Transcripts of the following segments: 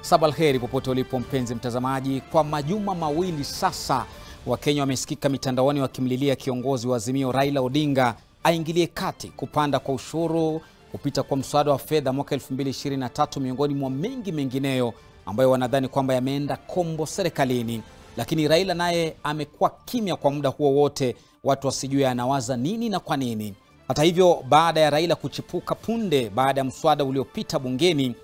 Sabalheri popote ulipo mpenzi mtazamaji. Kwa majuma mawili sasa, Wakenya wamesikika mitandaoni wakimlilia kiongozi wa Azimio Raila Odinga aingilie kati kupanda kwa ushuru, kupita kwa mswada wa fedha mwaka 2023 miongoni mwa mengi mengineyo ambayo wanadhani kwamba yameenda kombo serikalini. Lakini Raila naye amekuwa kimya kwa muda huo wote, watu wasijue anawaza nini na kwa nini. Hata hivyo, baada ya Raila kuchipuka punde baada ya mswada uliopita bungeni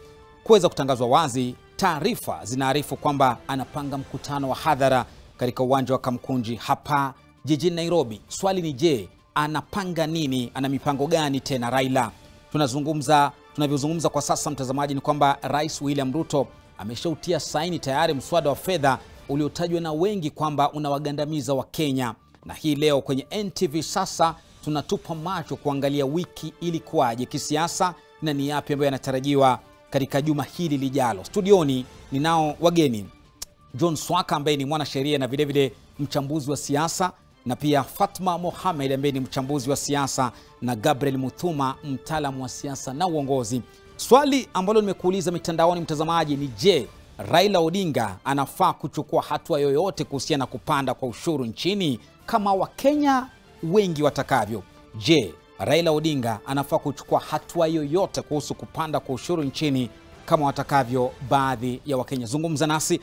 kuweza kutangazwa wazi, taarifa zinaarifu kwamba anapanga mkutano wa hadhara katika uwanja wa Kamkunji hapa jijini Nairobi. Swali ni je, anapanga nini? Ana mipango gani tena Raila? Tunavyozungumza kwa sasa mtazamaji ni kwamba Rais William Ruto ameshautia saini tayari mswada wa fedha uliotajwa na wengi kwamba unawagandamiza wa Kenya. Na hii leo kwenye NTV sasa tunatupa macho kuangalia wiki ilikuwaje kisiasa na ni yapi ambayo yanatarajiwa katika juma hili lijalo. Studioni ninao wageni, John Swaka ambaye ni mwanasheria na vile vile mchambuzi wa siasa, na pia Fatma Mohamed ambaye ni mchambuzi wa siasa, na Gabriel Muthuma, mtaalamu wa siasa na uongozi. Swali ambalo nimekuuliza mitandaoni mtazamaji ni je, Raila Odinga anafaa kuchukua hatua yoyote kuhusiana na kupanda kwa ushuru nchini kama Wakenya wengi watakavyo? Je, Raila Odinga anafaa kuchukua hatua yoyote kuhusu kupanda kwa ushuru nchini kama watakavyo baadhi ya Wakenya? Zungumza nasi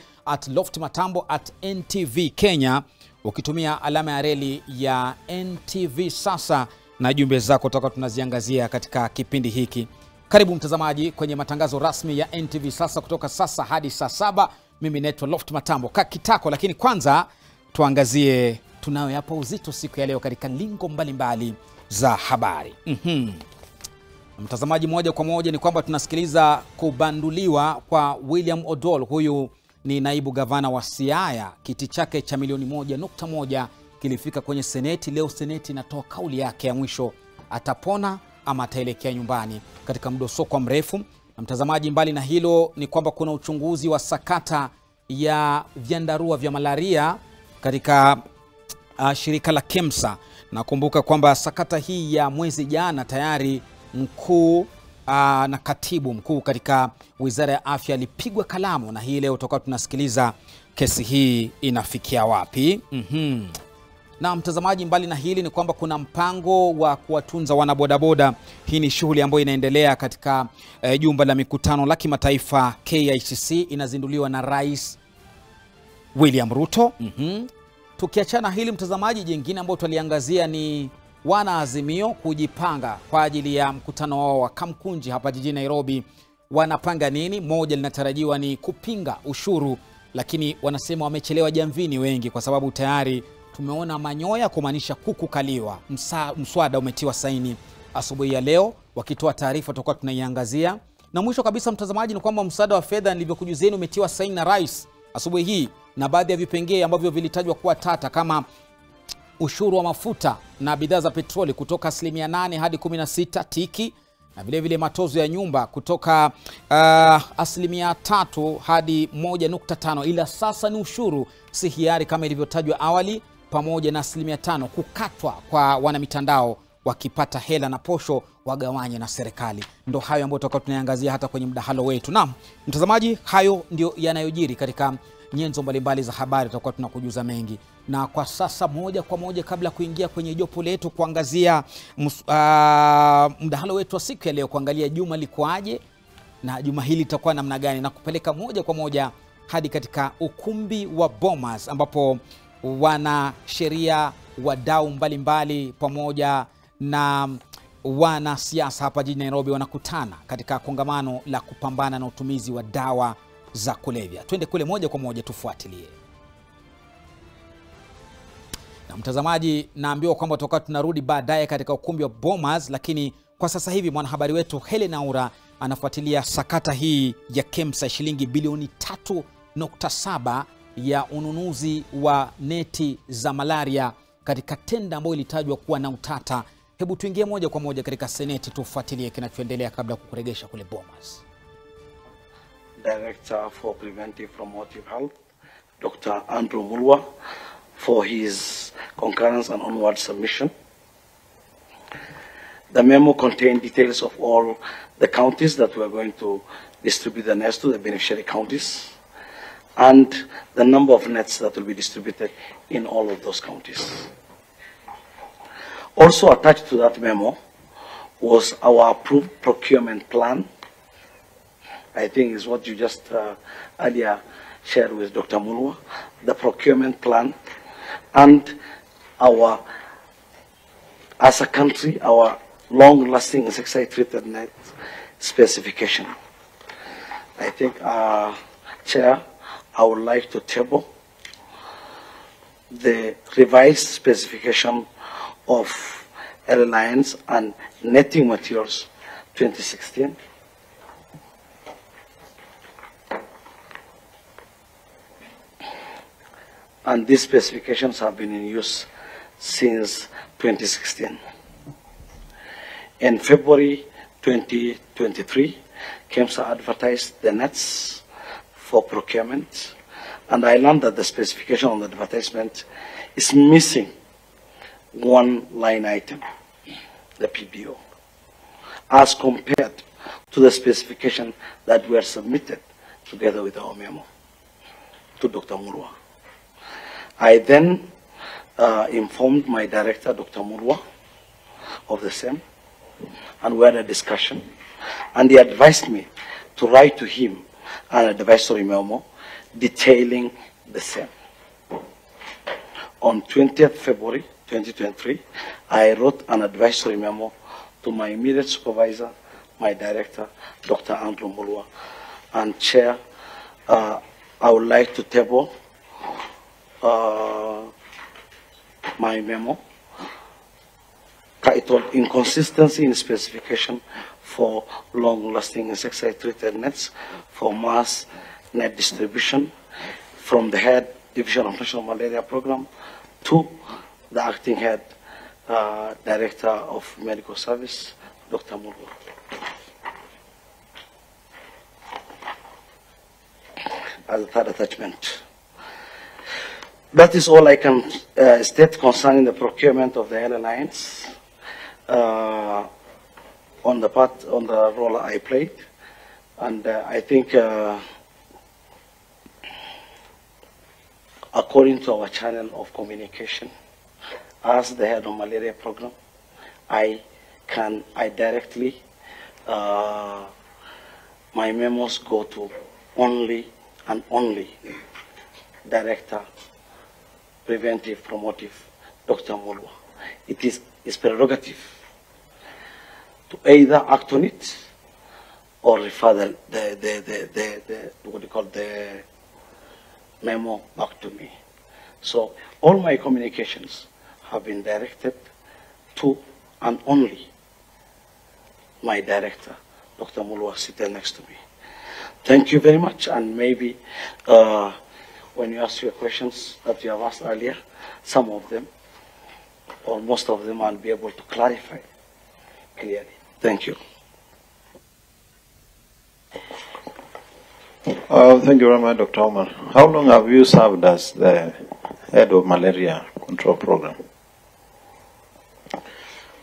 @LoftMatambo @NTV Kenya ukitumia alama ya reli ya NTV sasa, na jumbe zako toka tunaziangazia katika kipindi hiki. Karibu mtazamaji kwenye matangazo rasmi ya NTV sasa kutoka sasa hadi saa 7. Mimi naitwa LoftMatambo kakitako, lakini kwanza tuangazie tunayo hapa uzito siku ya leo katika lingo mbalimbali za habari. Mtazamaji, moja kwa moja ni kwamba tunasikiliza kubanduliwa kwa William Odol. Huyu ni naibu gavana wa Siaya. Kiti chake cha milioni 1.1 kilifika kwenye seneti leo. Seneti inatoa kauli yake ya mwisho, atapona ama ataelekea nyumbani katika mdosoko mrefu. Na mtazamaji, mbali na hilo ni kwamba kuna uchunguzi wa sakata ya vyandarua vya malaria katika shirika la KEMSA. Nakumbuka kwamba sakata hii ya mwezi jana tayari mkuu na katibu mkuu katika Wizara ya Afya alipigwa kalamu, na hii leo tutakuwa tunasikiliza kesi hii inafikia wapi. Na mtazamaji, mbali na hili ni kwamba kuna mpango wa kuwatunza wanabodaboda. Hii ni shughuli ambayo inaendelea katika jumba la mikutano la kimataifa KICC, inazinduliwa na Rais William Ruto. Tukiachana hili mtazamaji, jingine ambao tuliangazia ni wana Azimio kujipanga kwa ajili ya mkutano wao wa Kamkunji hapa jijini Nairobi. Wanapanga nini? Moja linatarajiwa ni kupinga ushuru, lakini wanasema wamechelewa jamvini wengi kwa sababu tayari tumeona manyoya, kumaanisha kuku kaliwa. Mswada umetiwa saini asubuhi ya leo, wakitoa taarifa tutakuwa tunaiangazia. Na mwisho kabisa mtazamaji ni kwamba mswada wa fedha nilivyokujuzeni umetiwa saini na Rais asubuhi hii, na baadhi ya vipengee ambavyo vilitajwa kuwa tata kama ushuru wa mafuta na bidhaa za petroli kutoka 8% hadi 16% tiki, na vile vile matozo ya nyumba kutoka 3% hadi 1.5, ila sasa ni ushuru si hiari kama ilivyotajwa awali, pamoja na 5% kukatwa kwa wanamitandao wakipata hela na posho wagawanye na serikali. Ndo hayo ambayo tutakuwa tunaangazia hata kwenye mdahalo wetu. Naam mtazamaji, hayo ndio yanayojiri katika nyenzo mbalimbali za habari, tutakuwa tunakujuza mengi. Na kwa sasa moja kwa moja, kabla kuingia kwenye jopo letu kuangazia mdahalo wetu wa siku ya leo, kuangalia juma likoaje na juma hili litakuwa namna gani, na kupeleka moja kwa moja hadi katika ukumbi wa Bomas ambapo wana sheria, wadau mbalimbali pamoja na wana siasa hapa jijini Nairobi wanakutana katika kongamano la kupambana na utumizi wa dawa za kulevya. Twende kule moja kwa moja tufuatilie. Na mtazamaji, naambiwa kwamba tutakuwa tunarudi baadaye katika ukumbi wa Bomas, lakini kwa sasa hivi mwanahabari wetu Helen Aura anafuatilia sakata hii ya KEMSA, shilingi bilioni 3.7 ya ununuzi wa neti za malaria katika tenda ambayo ilitajwa kuwa na utata. Hebu tuingie moja kwa moja katika seneti tufuatilie kinachoendelea kabla kukuregesha kule Bomas. Director for Preventive Promotive Health, Dr. Andrew Mulwa, for his concurrence and onward submission. The memo contained details of all the counties that we are going to distribute the nets to, the beneficiary counties, and the number of nets that will be distributed in all of those counties. Also attached to that memo was our approved procurement plan. I think is what you just earlier shared with Dr. Mulwa, the procurement plan, and our, as a country, our long-lasting insecticide-treated net specification. I think, Chair, I would like to table the revised specification of airlines and netting materials 2016. And these specifications have been in use since 2016. In February 2023, KEMSA advertised the nets for procurement, and I learned that the specification on the advertisement is missing one line item, the PBO, as compared to the specification that were submitted together with our memo to Dr. Mulwa. I then informed my director, Dr. Mulwa, of the same, and we had a discussion, and he advised me to write to him an advisory memo detailing the same. On 20th February 2023, I wrote an advisory memo to my immediate supervisor, my director, Dr. Andrew Mulwa, and Chair, I would like to table my memo titled Inconsistency in Specification for Long-Lasting Insecticide-Treated Nets for Mass Net Distribution from the Head Division of National Malaria Program to the Acting Head Director of Medical Service, Dr. Mulwa. As a third attachment. That is all I can state concerning the procurement of the airlines on the role I played. And I think according to our channel of communication, as the head of malaria program, I directly, my memos go to only and only Director Preventive Promotive, Dr. Mulwa. It is his prerogative to either act on it or refer the memo back to me. So all my communications have been directed to and only my director, Dr. Mulwa, sitting next to me. Thank you very much, and maybe when you ask your questions that you have asked earlier, some of them, or most of them, I'll be able to clarify clearly. Thank you. Thank you very much, Dr. Omar. How long have you served as the head of malaria control program?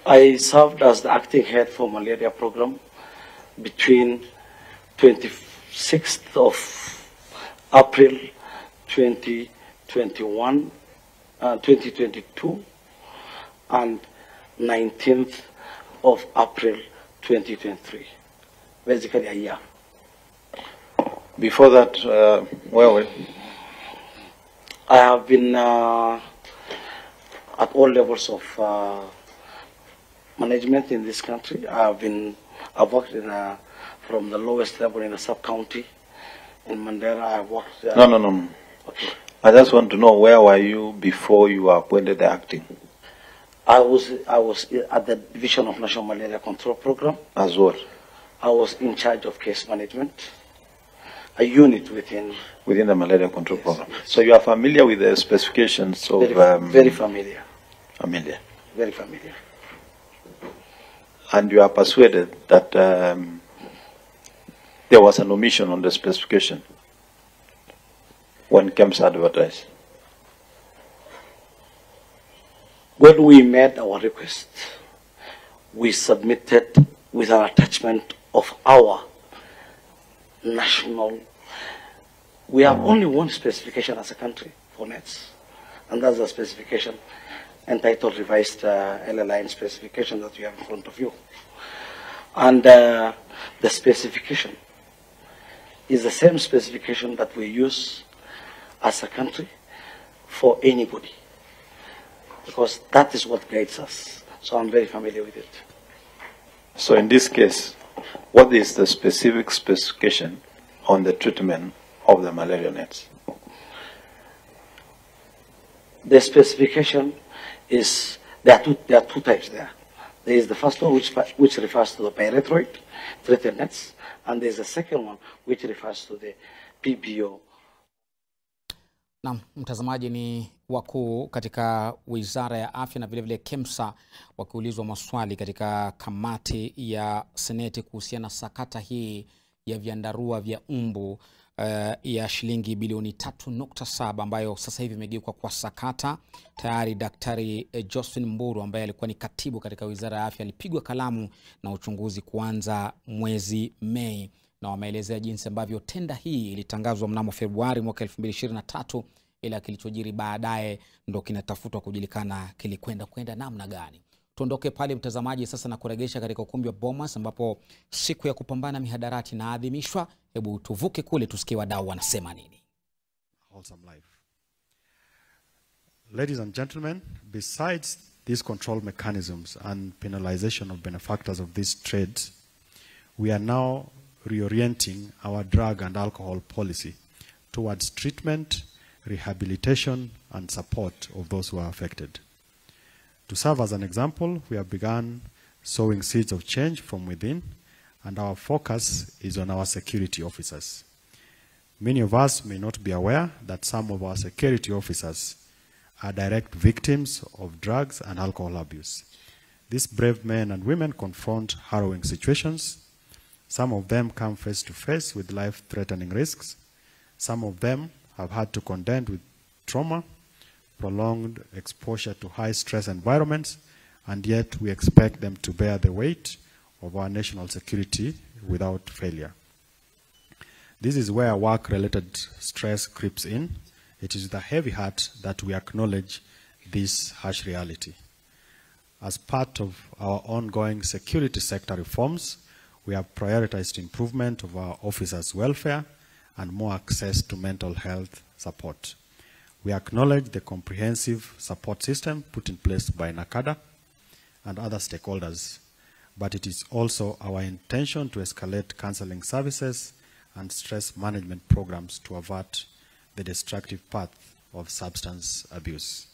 I served as the acting head for malaria program between 26th of April 2022 and 19th of April 2023, basically a year. Before that, where were you? I have been at all levels of management in this country. I've worked in from the lowest level in the sub-county. In Mandera, I worked... No. Okay. I just want to know, where were you before you were appointed the acting? I was at the Division of National Malaria Control Program. As what? I was in charge of case management, a unit within the malaria control program. So you are familiar with the specifications of... Very familiar. Familiar. Very familiar. And you are persuaded that there was an omission on the specification when KEMSA advertised? When we made our request, we submitted with an attachment of our national. We have only one specification as a country for nets, and that's the specification entitled Revised LLIN specification that you have in front of you. And the specification is the same specification that we use as a country for anybody, because that is what guides us. So I'm very familiar with it. So in this case, what is the specific specification on the treatment of the malaria nets? The specification is, there are two types there. There is the first one which refers to the pyrethroid treated nets, and there is the second one which refers to the PBO. Na mtazamaji, ni wakuu katika Wizara ya Afya na vile vile KEMSA wakiulizwa maswali katika kamati ya Seneti kuhusiana na sakata hii ya vyandarua vya mbu ya shilingi bilioni 3.7 ambayo sasa hivi imegeuka kwa sakata. Tayari Daktari Josephine Mburu ambaye alikuwa ni katibu katika Wizara ya Afya alipigwa kalamu na uchunguzi kuanza mwezi Mei, na wameelezea jinsi ambavyo tenda hii ilitangazwa mnamo Februari mwaka 2023, ila kilichojiri baadaye ndo kinatafutwa kujulikana kilikwenda namna gani. Tuondoke pale mtazamaji sasa na kuregesha katika ukumbi wa Bomas ambapo siku ya kupambana mihadarati inaadhimishwa. Hebu tuvuke kule tusikie wadau wanasema nini. Wholesome life. Ladies and gentlemen, besides these control mechanisms and penalization of benefactors of these trades, we are now reorienting our drug and alcohol policy towards treatment, rehabilitation, and support of those who are affected. To serve as an example, we have begun sowing seeds of change from within, and our focus is on our security officers. Many of us may not be aware that some of our security officers are direct victims of drugs and alcohol abuse. These brave men and women confront harrowing situations. Some of them come face to face with life-threatening risks. Some of them have had to contend with trauma, prolonged exposure to high-stress environments, and yet we expect them to bear the weight of our national security without failure. This is where work-related stress creeps in. It is with a heavy heart that we acknowledge this harsh reality. As part of our ongoing security sector reforms, we have prioritized improvement of our officers' welfare and more access to mental health support. We acknowledge the comprehensive support system put in place by NACADA and other stakeholders, but it is also our intention to escalate counseling services and stress management programs to avert the destructive path of substance abuse.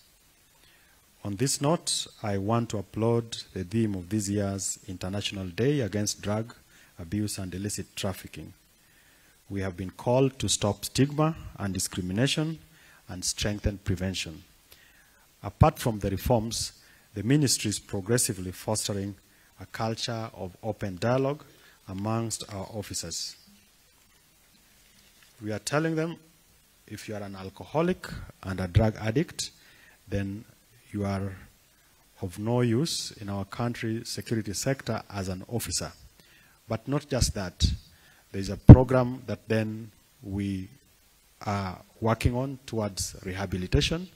On this note, I want to applaud the theme of this year's International Day Against Drug Abuse and Illicit Trafficking. We have been called to stop stigma and discrimination and strengthen prevention. Apart from the reforms, the ministry is progressively fostering a culture of open dialogue amongst our officers. We are telling them, if you are an alcoholic and a drug addict, then you are of no use in our country's security sector as an officer. But not just that. There is a program that then we are working on towards rehabilitation,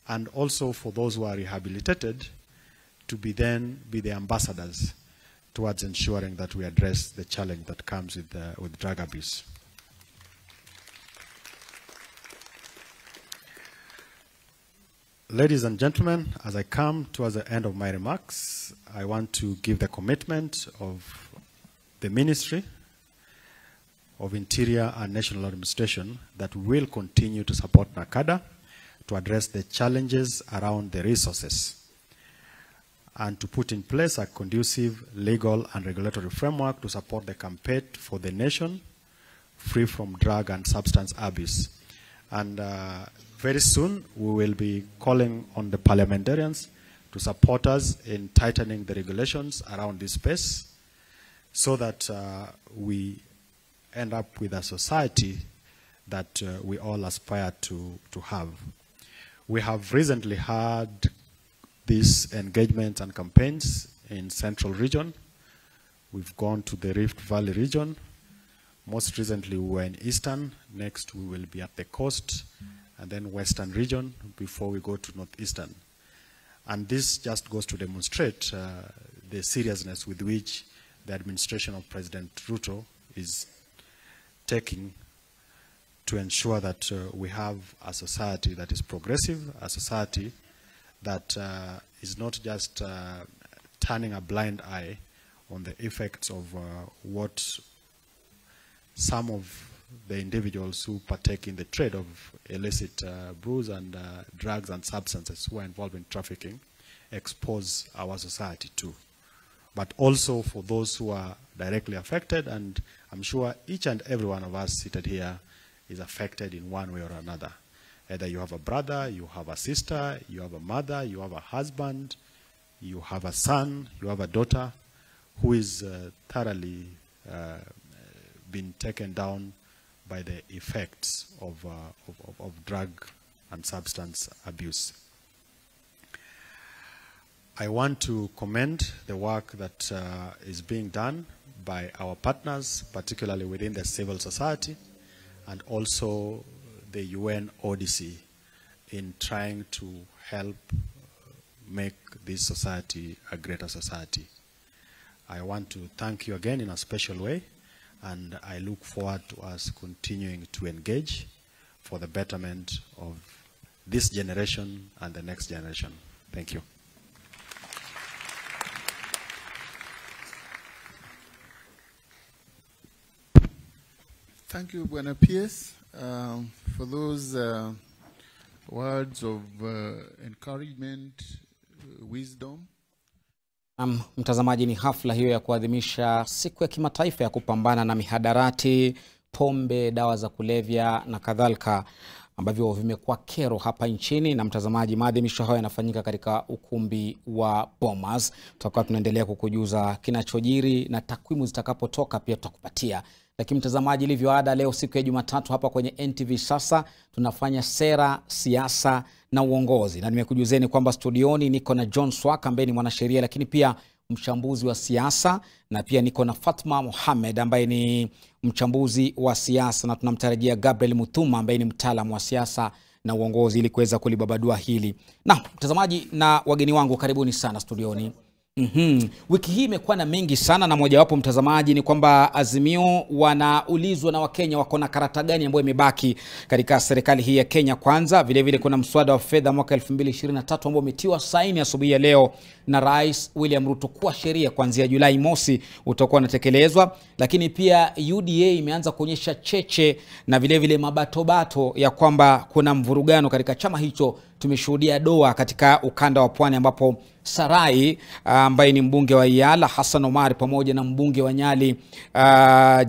and also for those who are rehabilitated to be the ambassadors towards ensuring that we address the challenge that comes with drug abuse. Ladies and gentlemen, as I come towards the end of my remarks, I want to give the commitment of the Ministry of Interior and National Administration that we will continue to support NACADA to address the challenges around the resources and to put in place a conducive legal and regulatory framework to support the campaign for the nation free from drug and substance abuse. And very soon we will be calling on the parliamentarians to support us in tightening the regulations around this space so that we end up with a society that we all aspire to have. We have recently had these engagements and campaigns in Central Region. We've gone to the Rift Valley region. Most recently, we were in Eastern. Next, we will be at the coast, and then Western region before we go to Northeastern. And this just goes to demonstrate the seriousness with which the administration of President Ruto is taking to ensure that we have a society that is progressive, a society that is not just turning a blind eye on the effects of what some of the individuals who partake in the trade of illicit brews and drugs and substances who are involved in trafficking expose our society to. But also for those who are directly affected, and I'm sure each and every one of us seated here is affected in one way or another. Either you have a brother, you have a sister, you have a mother, you have a husband, you have a son, you have a daughter who is thoroughly been taken down by the effects of drug and substance abuse. I want to commend the work that is being done by our partners, particularly within the civil society, and also the UN ODC in trying to help make this society a greater society. I want to thank you again in a special way, and I look forward to us continuing to engage for the betterment of this generation and the next generation. Thank you. Thank you, Bwana PS, for those words of encouragement, wisdom. Mtazamaji, ni hafla hiyo ya kuadhimisha siku ya kimataifa ya kupambana na mihadarati, pombe, dawa za kulevya na kadhalika, ambavyo vimekuwa kero hapa nchini. Na mtazamaji, maadhimisho hayo yanafanyika katika ukumbi wa Bomas. Tutakuwa tunaendelea kukujuza kinachojiri na takwimu zitakapotoka pia tutakupatia. Lakini mtazamaji, ilivyo ada, leo siku ya Jumatatu hapa kwenye NTV Sasa tunafanya sera, siasa na uongozi. Na nimekujuzeni kwamba studioni niko na John Swaka ambaye ni mwanasheria lakini pia mchambuzi wa siasa, na pia niko na Fatma Mohamed ambaye ni mchambuzi wa siasa, na tunamtarajia Gabriel Muthuma ambaye ni mtaalamu wa siasa na uongozi ili kuweza kulibabadua hili. Na mtazamaji na wageni wangu, karibuni sana studioni. Wiki hii imekuwa na mengi sana, na mojawapo mtazamaji ni kwamba Azimio wanaulizwa na Wakenya wako na karata gani ambayo imebaki katika serikali hii ya Kenya Kwanza. Vile vile kuna mswada wa fedha mwaka 2023 ambao umetiwa saini asubuhi ya leo na Rais William Ruto kuwa sheria kuanzia Julai mosi utakuwa unatekelezwa. Lakini pia UDA imeanza kuonyesha cheche na vile vile mabatobato ya kwamba kuna mvurugano katika chama hicho. Tumeshuhudia doa katika ukanda wa Pwani ambapo Sarai ambaye ni mbunge wa Yala Hassan Omar pamoja na mbunge wa Nyali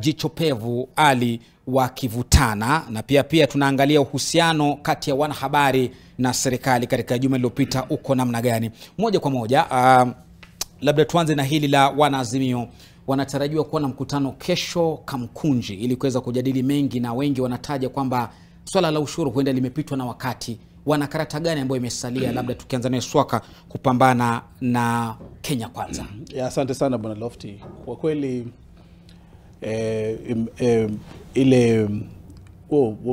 Jicho Pevu Ali wakivutana. Na pia tunaangalia uhusiano kati ya wanahabari na serikali katika juma lililopita uko namna gani. Moja kwa moja, labda tuanze na hili la Wanaazimio. Wanatarajiwa kuwa na mkutano kesho Kamkunji ili kuweza kujadili mengi, na wengi wanataja kwamba swala la ushuru huenda limepitwa na wakati. Wana karata gani ambayo imesalia, labda tukianza na Swaka, kupambana na Kenya Kwanza? Asante sana Bwana Lofty. Kwa kweli ile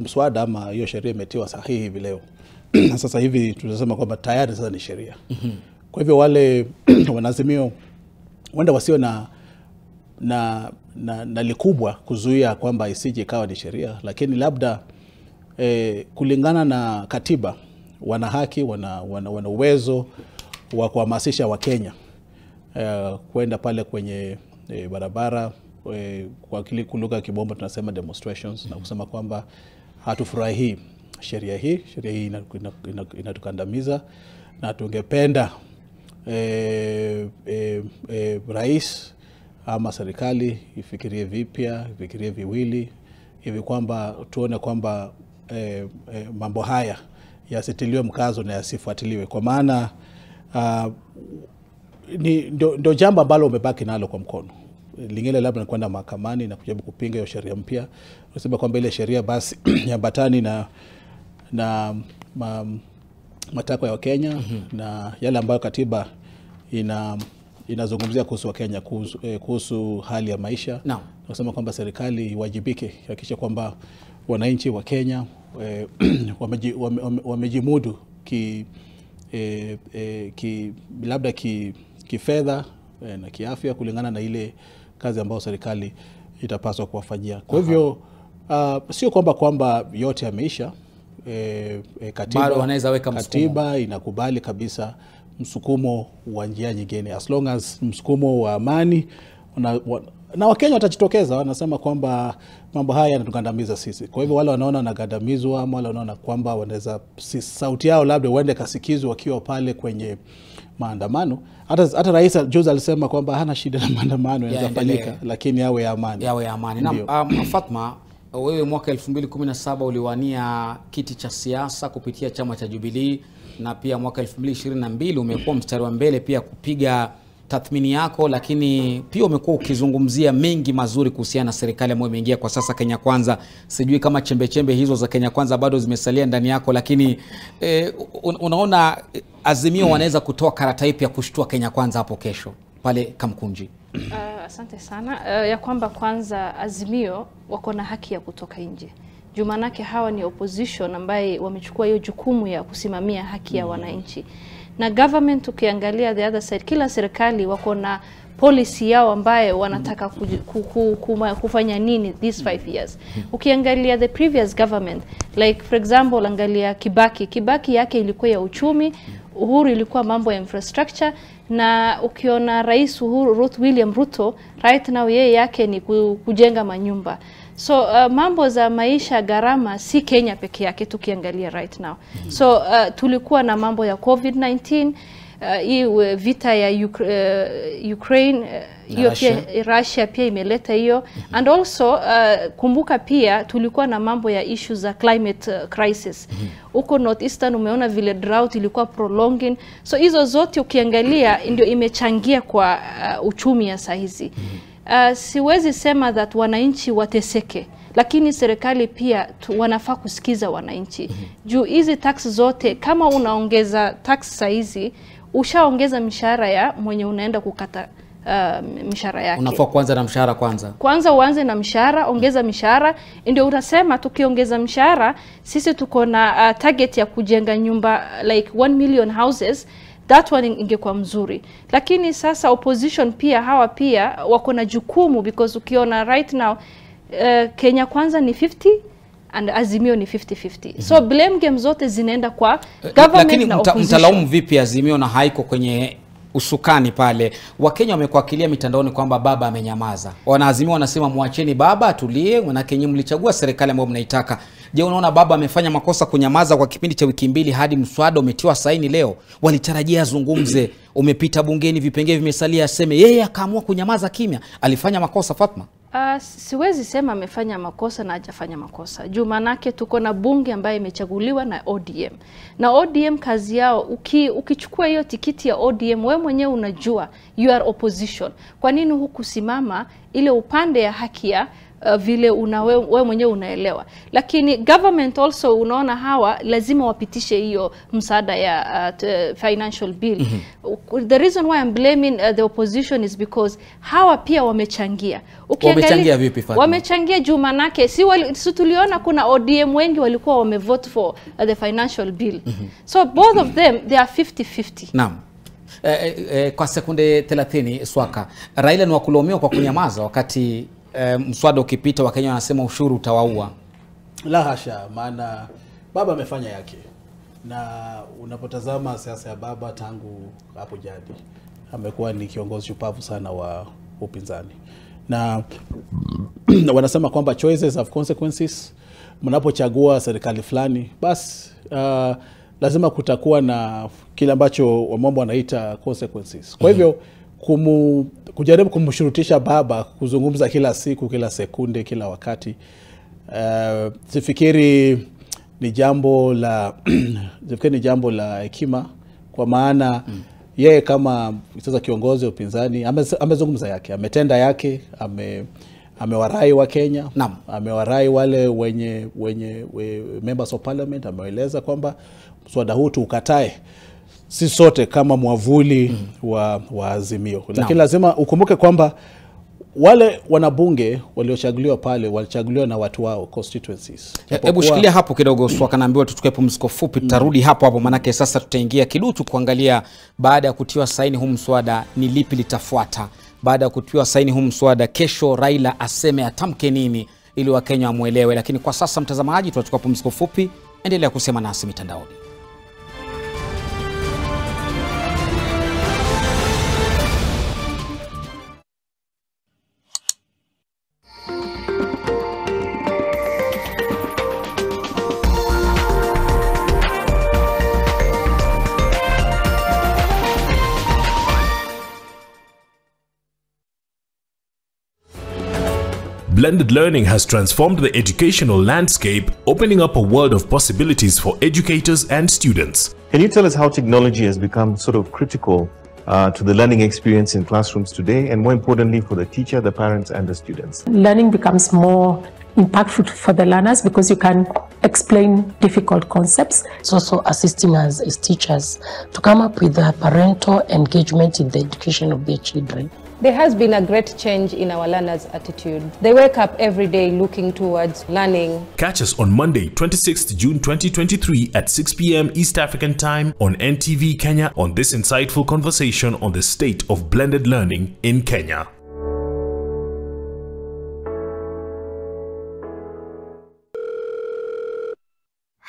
mswada ama hiyo sheria imetiwa sahihi hivi leo. Sasa hivi tunasema kwamba tayari sasa ni sheria. Kwa hivyo wale Wanaazimio wenda wasio na likubwa kuzuia kwamba isije ikawa ni sheria, lakini labda kulingana na katiba wana haki, wana uwezo wa kuhamasisha Wakenya kwenda pale kwenye barabara, kwa kile lugha ya Kibombo tunasema demonstrations, na kusema kwamba hatufurahi sheria hii inatukandamiza, na tungependa rais ama serikali ifikirie vipya, ifikirie viwili hivi kwamba tuone kwamba mambo haya yasitiliwe mkazo na yasifuatiliwe, kwa maana ndio jambo ambalo umebaki nalo kwa mkono. Lingine labda ni kwenda mahakamani na kujaribu kupinga hiyo sheria mpya, unasema kwamba ile sheria basi yambatani na matakwa ya Kenya na yale ambayo katiba inazungumzia kuhusu Kenya, kuhusu hali ya maisha. Nasema kwamba serikali iwajibike hakikisha kwamba wananchi wa Kenya wamejimudu labda kifedha na kiafya kulingana na ile kazi ambayo serikali itapaswa kuwafanyia. Kwa hivyo sio kwamba yote yameisha. Katiba inakubali kabisa msukumo wa njia nyingine, as long as msukumo wa amani na Wakenya watajitokeza. Wanasema kwamba mambo haya yanatugandamiza sisi. Kwa hivyo wale wanaona wanagandamizwa, ama wale wanaona kwamba wanaweza sauti yao labda uende kasikizwe wakiwa pale kwenye maandamano. Hata rais juzi alisema kwamba hana shida na maandamano yanafanyika, lakini yawe ya amani. Yawe ya amani. Na Fatma, wewe mwaka 2017 uliwania kiti cha siasa kupitia chama cha Jubilee, na pia mwaka 2022 umekuwa mstari wa mbele pia kupiga tathmini yako, lakini pia umekuwa ukizungumzia mengi mazuri kuhusiana na serikali ambayo imeingia kwa sasa, Kenya Kwanza. Sijui kama chembe hizo za Kenya Kwanza bado zimesalia ndani yako, lakini unaona Azimio wanaweza kutoa karata ipi ya kushtua Kenya Kwanza hapo kesho pale Kamkunji? Asante sana. Ya kwamba kwanza Azimio wako na haki ya kutoka nje. Jumanake hawa ni opposition ambaye wamechukua hiyo jukumu ya kusimamia haki ya wananchi. Na government ukiangalia the other side, kila serikali wako na policy yao ambaye wanataka kufanya nini these 5 years. Ukiangalia the previous government, like for example angalia Kibaki yake ilikuwa ya uchumi, Uhuru ilikuwa mambo ya infrastructure, na ukiona Rais William Ruto right now yeye yake ni kujenga manyumba. So mambo za maisha gharama si Kenya peke yake tukiangalia right now. So tulikuwa na mambo ya COVID-19, hii vita ya Ukraine, Russia pia imeleta hiyo. And also kumbuka pia tulikuwa na mambo ya issues za climate crisis. Huko Northeastern umeona vile drought ilikuwa prolonging. So hizo zote ukiangalia ndio imechangia kwa uchumi ya sahizi. Siwezi sema that wananchi wateseke, lakini serikali pia wanafaa kusikiza wananchi. Juu hizi tax zote, kama unaongeza tax saizi, ushaongeza mishahara ya mwenye unaenda kukata mishahara yake. Unafaa kuanza na mshahara kwanza. Kwanza uanze na mshahara, ongeza mishahara. Ndio unasema tukiongeza mshahara, sisi tuko na target ya kujenga nyumba like 1 million houses. That one ingekuwa mzuri. Lakini sasa opposition pia hawa pia wako na jukumu, because ukiona right now Kenya Kwanza ni 50 and Azimio ni 50-50. So blame game zote zinaenda kwa government. Lakini na opposition. Mtalaumu vipi Azimio na haiko kwenye usukani pale? Wakenya wamekuakilia mitandaoni kwamba baba amenyamaza. Wanaazimio wanasema muacheni baba atulie, manake nyinyi mlichagua serikali ambayo mnaitaka. Je, unaona baba amefanya makosa kunyamaza kwa kipindi cha wiki mbili hadi mswada umetiwa saini leo? Walitarajia azungumze, umepita bungeni, vipengele vimesalia, aseme. Yeye akaamua kunyamaza kimya. Alifanya makosa Fatma? Siwezi sema amefanya makosa na hajafanya makosa. Juu manake tuko na bunge ambaye imechaguliwa na ODM. Na ODM kazi yao, ukichukua hiyo tikiti ya ODM, wewe mwenyewe unajua you are opposition. Kwa nini hukusimama ile upande ya haki ya vile wewe mwenyewe unaelewa? Lakini government also unaona hawa lazima wapitishe hiyo msaada ya financial bill. The reason why I'm blaming the opposition is because hawa pia wamechangia. Wamechangia vipi Fatma? Wamechangia juu manake si tuliona kuna ODM wengi walikuwa wamevote for the financial bill. So both of them they are 50-50. Naam. Kwa sekunde 30 Swaka, Raila ni wakulaumiwa kwa kunyamaza wakati mswada ukipita Wakenya wanasema ushuru utawaua? La hasha, maana baba amefanya yake. Na unapotazama siasa ya baba tangu hapo jadi, amekuwa ni kiongozi shupavu sana wa upinzani. Na wanasema kwamba choices have consequences. Mnapochagua serikali fulani, basi lazima kutakuwa na kile ambacho mambo wanaita consequences. Kwa hivyo kujaribu kumshurutisha baba kuzungumza kila siku, kila sekunde, kila wakati, sifikiri ni jambo la hekima, kwa maana yeye kama sasa kiongozi wa upinzani amezungumza yake, ametenda yake, amewarai wa Kenya, amewarai wale wenye members of parliament, ameeleza kwamba mswada huu tukatae. si sote kama mwavuli wa Azimio. Lakini lazima ukumbuke kwamba wale wanabunge waliochaguliwa pale walichaguliwa na watu wao constituencies. Hebu shikilia hapo kidogo Swaka, naambiwa tuchukue pumziko fupi, tutarudi hapo manake sasa tutaingia kiduchu kuangalia baada ya kutiwa saini huu mswada ni lipi litafuata. Baada ya kutiwa saini huu mswada kesho Raila aseme atamke nini ili Wakenya wamuelewe. Lakini kwa sasa mtazamaji, tutachukua pumziko fupi, endelea kusema nasi mitandaoni. Blended learning has transformed the educational landscape, opening up a world of possibilities for educators and students. Can you tell us how technology has become sort of critical to the learning experience in classrooms today, and more importantly for the teacher, the parents and the students? Learning becomes more impactful for the learners because you can explain difficult concepts. It's also assisting us as teachers to come up with a parental engagement in the education of their children. There has been a great change in our learners' attitude. They wake up every day looking towards learning. Catch us on Monday, 26th June 2023 at 6 p.m. East African Time on NTV Kenya on this insightful conversation on the state of blended learning in Kenya.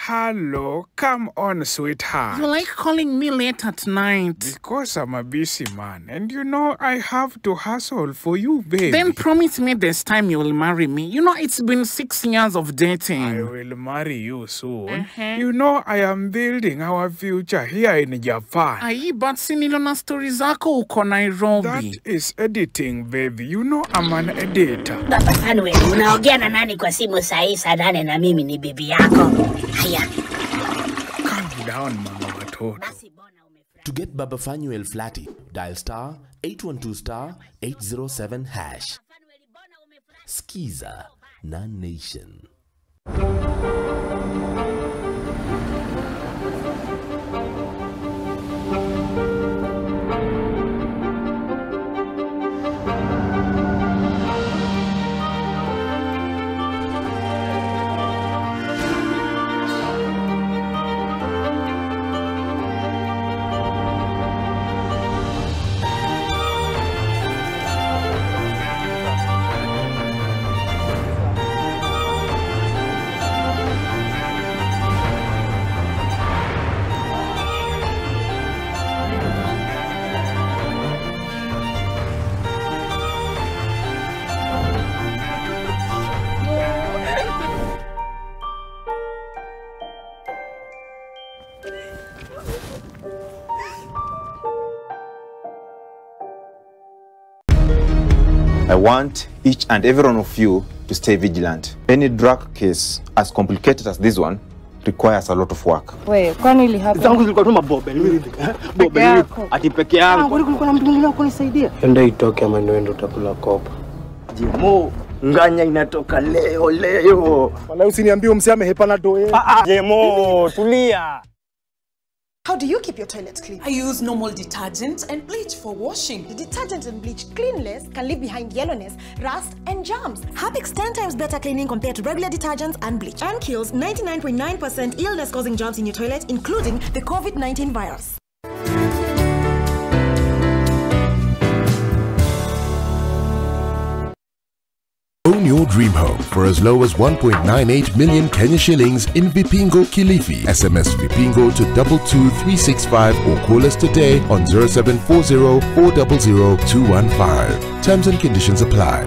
Hello, come on, sweetheart. You like calling me late at night? Because I'm a busy man, and you know I have to hustle for you, baby. Then promise me this time you will marry me. You know, it's been 6 years of dating. I will marry you soon. You know I am building our future here in Japan. Aye, but sinilona stories zako uko Nairobi. That is editing, baby. You know I'm an editor. Baba Samuel, unaongea na nani kwa simu sahi saa 8 na mimi ni bibi yako? Calm down, mama watoto. To get Baba Fanuel Flatty, dial star 812 star 807 hash. Skiza Non-Nation. I want each and every one of you to stay vigilant. Any drug case as complicated as this one requires a lot of work. Wait, kwani ili hapa? Zangu zilikuwa tu mabobe. Bobe ati peke yangu. Kwani kulikuwa na mtu mwingine kunisaidia? Enda itoke ama ndio utakula kopa. Jemo, nganya inatoka leo. Wala usiniambie umseme hepana doe. Jemo, tulia. How do you keep your toilets clean? I use normal detergent and bleach for washing. The detergent and bleach cleanless can leave behind yellowness, rust, and germs. Harpic's 10 times better cleaning compared to regular detergents and bleach, and kills 99.9% illness-causing germs in your toilet, including the COVID-19 virus. Own your dream home for as low as 1.98 million Kenya shillings in Vipingo Kilifi. SMS Vipingo to 22365 or call us today on 0740 400 215. Terms and conditions apply.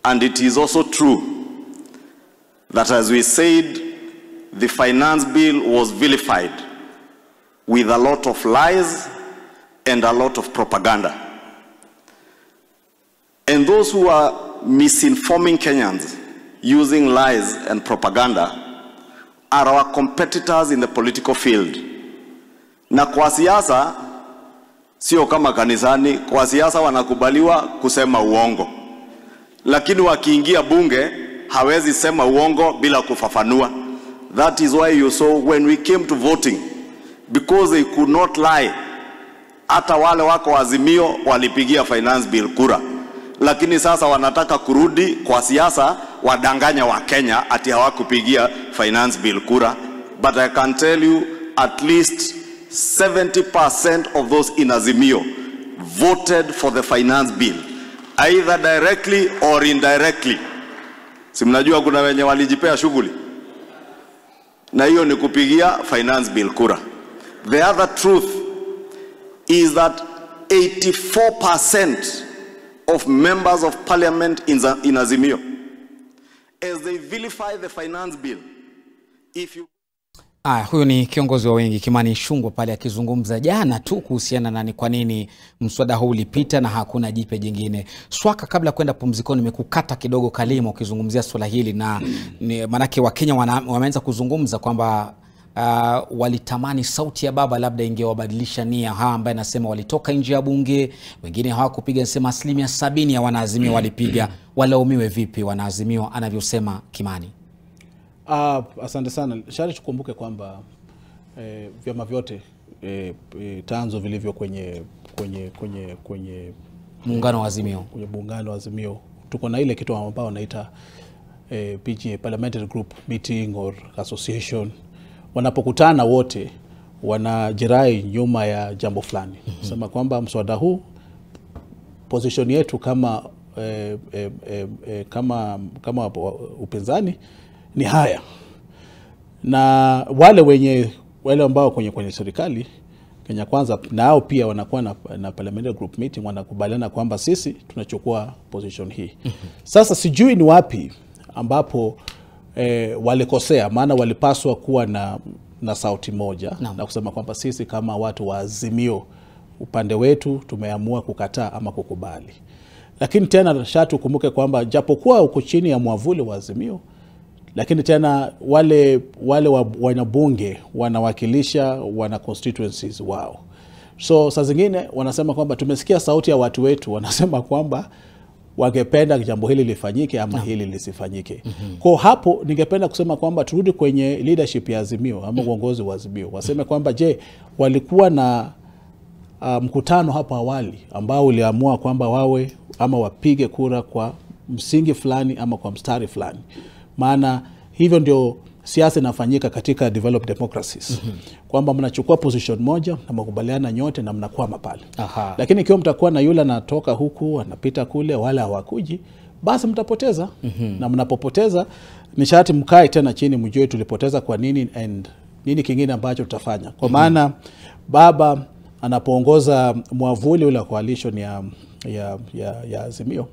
And it is also true that, as we said, the finance bill was vilified with a lot of lies and a lot of propaganda. And those who are misinforming Kenyans using lies and propaganda are our competitors in the political field. Na kwa siasa, Sio kama kanisani, kwa siasa wanakubaliwa kusema uongo. Lakini wakiingia bunge hawezi sema uongo bila kufafanua. That is why you saw when we came to voting, because they could not lie. Hata wale wako Azimio walipigia finance bill kura. Lakini sasa wanataka kurudi kwa siasa wadanganya wa Kenya ati hawakupigia finance bill kura. But I can tell you at least 70% of those in Azimio voted for the finance bill, either directly or indirectly. Si mnajua kuna wenye walijipea shughuli, na hiyo ni kupigia finance bill kura. The other truth is that 84% of members of parliament in Azimio, as they vilify the finance bill, if you... Huyo ni kiongozi wa wengi Kimani Ichung'wah pale akizungumza jana tu kuhusiana na ni kwa nini mswada huu ulipita na hakuna jipe jingine. Swaka, kabla kwenda pumzikoni, nimekukata kidogo kalima ukizungumzia swala hili, na manake Wakenya wameanza kuzungumza kwamba walitamani sauti ya baba labda ingewabadilisha nia. Hawa ambaye nasema walitoka nje ya bunge, wengine hawakupiga, nasema 70% ya wanaazimio walipiga. Walaumiwe vipi wanaazimio anavyosema Kimani? Asante sana. Shari, tukumbuke kwamba vyama vyote tanzo vilivyo kwenye muungano wa Azimio, kwenye muungano wa Azimio, tuko na ile kitu ambao wanaita PGA, Parliamentary Group Meeting or Association. Wanapokutana wote wanajirai nyuma ya jambo fulani. Sema kwamba mswada huu, position yetu kama kama upinzani ni haya, na wale ambao kwenye serikali Kenya Kwanza nao pia wanakuwa na parliamentary group meeting, wanakubaliana kwamba sisi tunachukua position hii. Sasa sijui ni wapi ambapo walikosea, maana walipaswa kuwa na sauti moja na kusema kwamba sisi kama watu wa Azimio upande wetu tumeamua kukataa ama kukubali. Lakini tena shatu kumbuke kwamba japokuwa uko chini ya mwavuli wa Azimio, lakini tena wale wanabunge wanawakilisha wana constituencies wao. So saa zingine wanasema kwamba tumesikia sauti ya watu wetu, wanasema kwamba wangependa jambo hili lifanyike ama hili lisifanyike. Kwa hapo ningependa kusema kwamba turudi kwenye leadership ya Azimio ama uongozi wa Azimio. Waseme kwamba je, walikuwa na mkutano hapo awali ambao uliamua kwamba wawe ama wapige kura kwa msingi fulani ama kwa mstari fulani. Maana hivyo ndio siasa inafanyika katika developed democracies. Kwamba mnachukua position moja na mkubaliana nyote na mnakwama pale. Lakini ikiwa mtakuwa na yule anatoka huku anapita kule wala hawakuji, basi mtapoteza. Na mnapopoteza ni sharti mkae tena chini mjue tulipoteza kwa nini and nini kingine ambacho tutafanya. Kwa maana baba anapoongoza mwavuli ule coalition ya Azimio,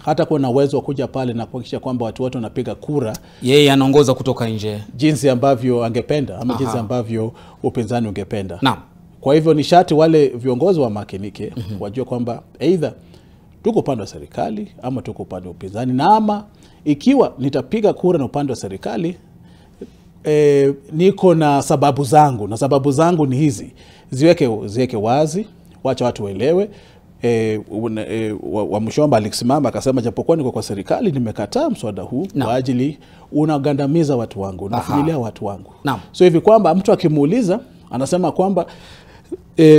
hata kuna uwezo wa kuja pale na kuhakikisha kwamba watu wote wanapiga kura, yeye anaongoza kutoka nje jinsi ambavyo angependa ama jinsi ambavyo upinzani ungependa. Kwa hivyo ni sharti wale viongozi wa makinike wajue kwamba either tuko upande wa serikali ama tuko upande wa upinzani, na ama ikiwa nitapiga kura na upande wa serikali, niko na sababu zangu, na sababu zangu ni hizi. Ziweke wazi, wacha watu waelewe. Wamshomba alisimama akasema japokuwa niko kwa serikali nimekataa mswada huu kwa ajili unagandamiza watu wangu, unafinyilia watu wangu. So hivi kwamba mtu akimuuliza anasema kwamba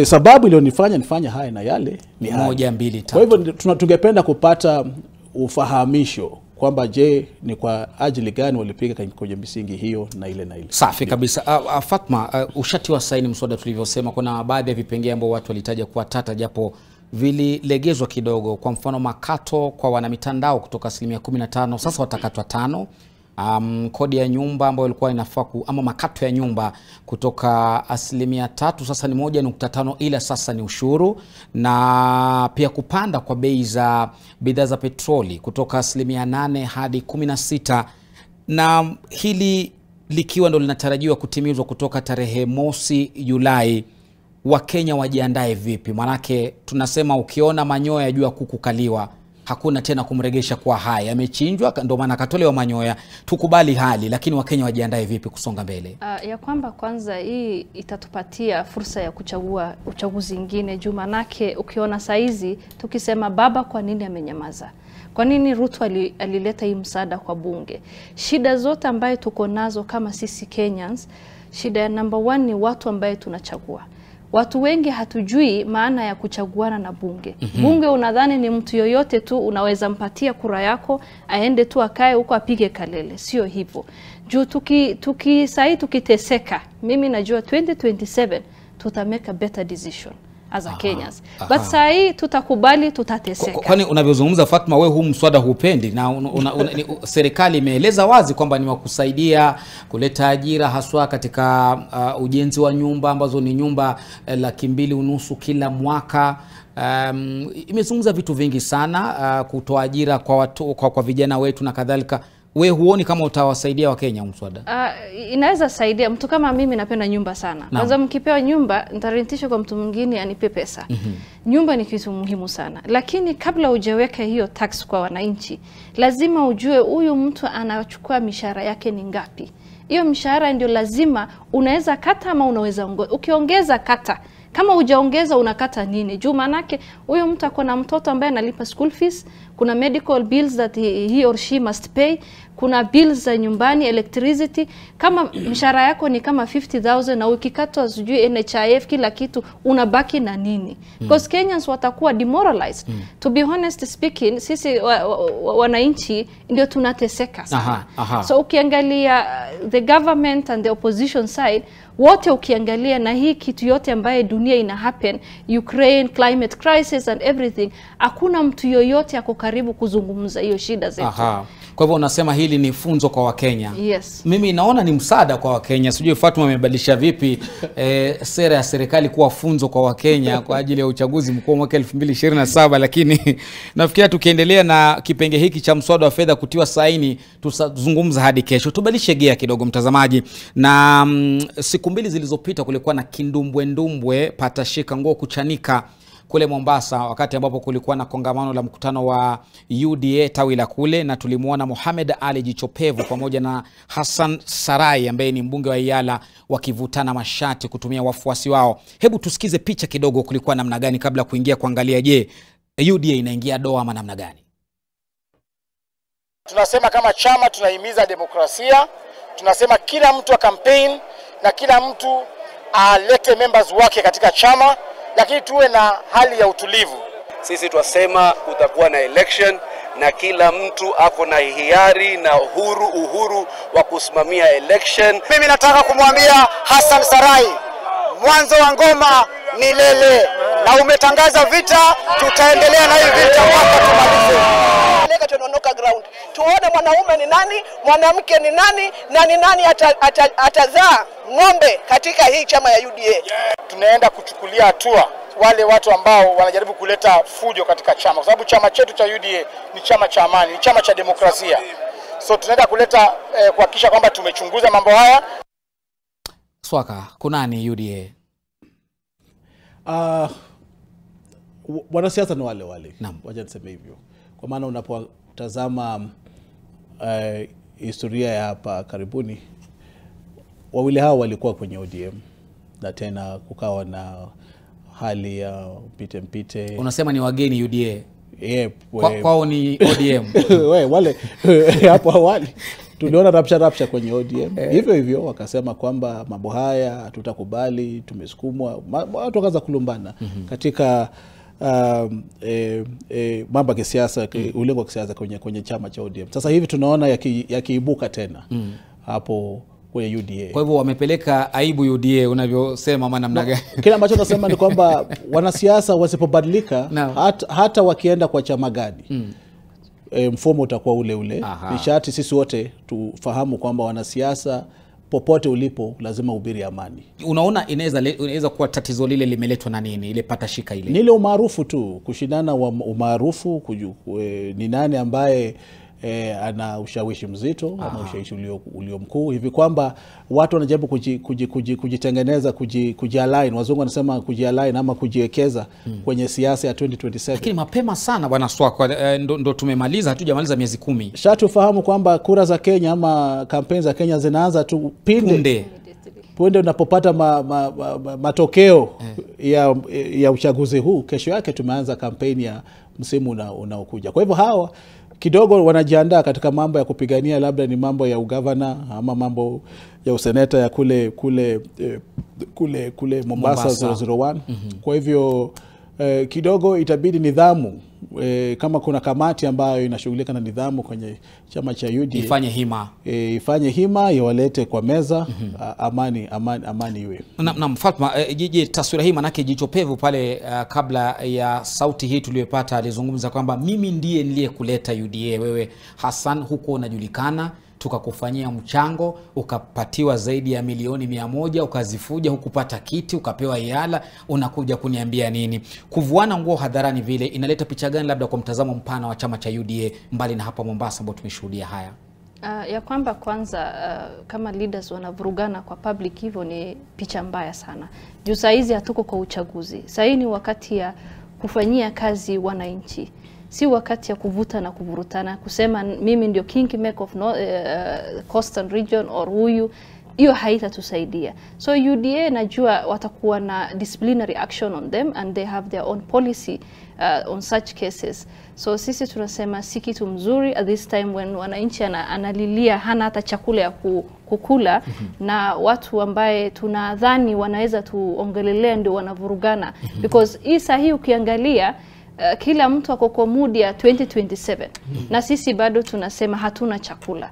sababu ilionifanya nifanya haya na yale ni 1, 2, 3. Kwa hivyo tungependa kupata ufahamisho kwamba je, ni kwa ajili gani walipiga kwenye misingi hiyo na ile na ile. Safi kabisa. Fatma, ushatiwa saini mswada tulivyosema. Kuna baadhi ya vipengele ambao watu walitaja kuwa tata japo vililegezwa kidogo. Kwa mfano makato kwa wanamitandao kutoka 15% sasa watakatwa 5. Kodi ya nyumba ambayo ilikuwa inafaa ama makato ya nyumba kutoka 3% sasa ni 1.5, ila sasa ni ushuru. Na pia kupanda kwa bei za bidhaa za petroli kutoka 8% hadi 16, na hili likiwa ndo linatarajiwa kutimizwa kutoka tarehe 1 Julai. Wakenya wajiandae vipi? Manake tunasema ukiona manyoya jua kuku kaliwa. hakuna tena kumregesha kwa hai, amechinjwa ndio maana akatolewa manyoya. Tukubali hali, lakini Wakenya wajiandae vipi kusonga mbele? Ya kwamba kwanza hii itatupatia fursa ya kuchagua uchaguzi mwingine. Manake ukiona saizi tukisema baba kwa nini amenyamaza? Kwa nini Ruto alileta hii msaada kwa bunge? Shida zote ambayo tuko nazo kama sisi Kenyans, shida ya number 1 ni watu ambaye tunachagua. Watu wengi hatujui maana ya kuchaguana na bunge. Bunge unadhani ni mtu yoyote tu unaweza mpatia kura yako, aende tu akae huko apige kalele. Sio hivyo. Juu sahi tukiteseka, mimi najua 2027 tuta make a better decision as a Kenyans. But sahi tutakubali tutateseka. Kwani unavyozungumza Fatma, wewe huu mswada hupendi na serikali imeeleza wazi kwamba ni wa kusaidia kuleta ajira haswa katika ujenzi wa nyumba ambazo ni nyumba 2.5 kila mwaka. Imezungumza vitu vingi sana, kutoa ajira kwa watu, kwa vijana wetu na kadhalika. We huoni kama utawasaidia Wakenya mswada? Inaweza saidia. Mtu kama mimi napenda nyumba sana. Kwanza mkipewa nyumba, nitarentisha kwa mtu mwingine anipe pesa. Nyumba ni kitu muhimu sana. Lakini kabla hujaweka hiyo tax kwa wananchi, lazima ujue huyu mtu anachukua mishahara yake ni ngapi. Hiyo mishahara ndio lazima unaweza kata ama unaweza ongeza. Ukiongeza kata, kama hujaongeza unakata nini? Manake huyo mtu akona mtoto ambaye analipa school fees, kuna medical bills that he or she must pay, kuna bills za nyumbani, electricity. Kama mshahara yako ni kama 50,000 na ukikatwa sijui NHIF kila kitu, unabaki na nini? Because Kenyans watakuwa demoralized. To be honest speaking, sisi wananchi ndio tunateseka sana. So ukiangalia the government and the opposition side, wote ukiangalia na hii kitu yote ambaye dunia ina happen, Ukraine, climate crisis and everything, hakuna mtu yoyote ako karibu kuzungumza hiyo shida zetu. Kwa hivyo unasema hili ni funzo kwa Wakenya. Yes. Mimi naona ni msaada kwa Wakenya. Sijui Fatma amebadilisha vipi sera ya serikali kuwa funzo kwa Wakenya kwa ajili ya uchaguzi mkuu mwaka 2027, lakini nafikiria tukiendelea na kipenge hiki cha mswada wa fedha kutiwa saini tutazungumza hadi kesho. Tubadilishe gia kidogo mtazamaji. Na siku 2 zilizopita kulikuwa na kindumbwe patashika nguo kuchanika kule Mombasa, wakati ambapo kulikuwa na kongamano la mkutano wa UDA tawi la kule, na tulimuona Mohamed Ali Jichopevu pamoja na Hassan Sarai ambaye ni mbunge wa Iyala wakivutana mashati kutumia wafuasi wao. Hebu tusikize picha kidogo kulikuwa namna gani kabla kuingia kuangalia je UDA inaingia doa ama namna gani. Tunasema kama chama tunahimiza demokrasia, tunasema kila mtu wa campaign na kila mtu alete members wake katika chama, lakini tuwe na hali ya utulivu. Sisi twasema kutakuwa na election na kila mtu ako na hiari na uhuru wa kusimamia election. Mimi nataka kumwambia Hassan Sarai, mwanzo wa ngoma ni lele, na umetangaza vita, tutaendelea na hii vita mpaka tumalize. Tunaondoka ground, tuone mwanaume ni nani, mwanamke ni nani, na ni nani atazaa ng'ombe katika hii chama ya UDA. Tunaenda kuchukulia hatua wale watu ambao wanajaribu kuleta fujo katika chama, kwa sababu chama chetu cha UDA ni chama cha amani, ni chama cha demokrasia. So tunaenda kuleta kuhakikisha kwamba tumechunguza mambo haya. Swaka, kunani UDA? Wanasiasa ni wale. Wacha niseme hivyo. Kwa maana unapotazama historia ya hapa karibuni, wawili hao walikuwa kwenye ODM na tena kukawa na hali ya mpite. Unasema ni wageni UDA? Kwao ni ODM. Wale hapo awali tuliona rapsha kwenye ODM. Hivyo wakasema kwamba mambo haya hatutakubali, tumesukumwa, watu wakaanza kulumbana katika mambo ya kisiasa, ulengo wa kisiasa kwenye chama cha ODM. Sasa hivi tunaona yakiibuka tena hapo kwenye UDA. Kwa hivyo wamepeleka aibu UDA unavyosema ama namna gani? Kile ambacho nasema ni kwamba wanasiasa wasipobadilika hata wakienda kwa chama gani, mfumo utakuwa ule. Nishati sisi wote tufahamu kwamba wanasiasa popote ulipo lazima uhubiri amani. Unaona inaweza kuwa tatizo lile limeletwa na nini? Ile patashika ile. Ni ile umaarufu tu, kushindana wa umaarufu, ni nani ambaye ana ushawishi mzito, ana ushawishi ulio mkuu, hivi kwamba watu wanajaribu kujitengeneza, kujialign, wazungu wanasema kujialign ama kujiwekeza kwenye siasa ya 2027. Lakini mapema sana bwana Swaka, ndo tumemaliza, hatujamaliza miezi 10. Shatufahamu kwamba kura za Kenya ama kampeni za Kenya zinaanza tu punde unapopata matokeo ya uchaguzi huu. Kesho yake tumeanza kampeni ya msimu unaokuja. Kwa hivyo hawa kidogo wanajiandaa katika mambo ya kupigania, labda ni mambo ya ugavana ama mambo ya useneta ya kule Mombasa 001. Kwa hivyo kidogo itabidi nidhamu, kama kuna kamati ambayo inashughulika na nidhamu kwenye chama cha UDA ifanye hima iwalete kwa meza, amani iwe. Na Fatma, taswira hii manake jicho pevu pale kabla ya sauti hii tuliyopata alizungumza kwamba mimi ndiye niliyekuleta UDA, wewe Hassan huko unajulikana, tukakufanyia mchango, ukapatiwa zaidi ya milioni 100, ukazifuja, hukupata kiti, ukapewa iala, unakuja kuniambia nini? Kuvuana nguo hadharani vile inaleta picha gani labda kwa mtazamo mpana wa chama cha UDA mbali na hapa Mombasa ambao tumeshuhudia haya? Ya kwamba kwanza kama leaders wanavurugana kwa public hivyo ni picha mbaya sana. Juu saa hizi hatuko kwa uchaguzi. Saa hii ni wakati ya kufanyia kazi wananchi. Si wakati ya kuvuta na kuvurutana, kusema mimi ndio kingmaker of Coastal Region or huyu. Hiyo haitatusaidia. So UDA najua watakuwa na disciplinary action on them and they have their own policy on such cases. So sisi tunasema si kitu mzuri at this time when wananchi analilia hana hata chakula ya kukula na watu ambaye tunadhani wanaweza tuongelelea ndio wanavurugana. Because hii sahi ukiangalia kila mtu ako kwa mood ya 2027 na sisi bado tunasema hatuna chakula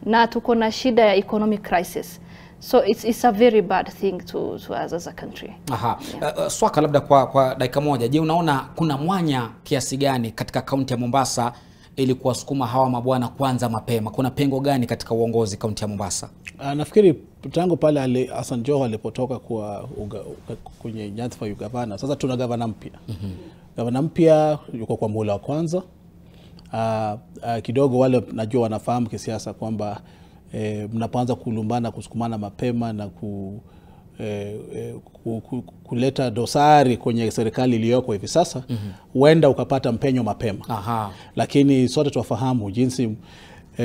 na tuko na shida ya economic crisis. So it's a very bad thing to us as a country. Swaka, labda kwa dakika moja, je, unaona kuna mwanya kiasi gani katika kaunti ya Mombasa ili kuwasukuma hawa mabwana kwanza mapema? Kuna pengo gani katika uongozi kaunti ya Mombasa? Nafikiri tangu pale Hassan Joho alipotoka kwenye nyadhifa ya gavana, sasa tuna gavana mpya. Gavana mpya yuko kwa muhula wa kwanza. Kidogo wale najua wanafahamu kisiasa kwamba mnapoanza kulumbana, kusukumana mapema na kuleta dosari kwenye serikali iliyoko hivi sasa, huenda ukapata mpenyo mapema. Lakini sote tuwafahamu jinsi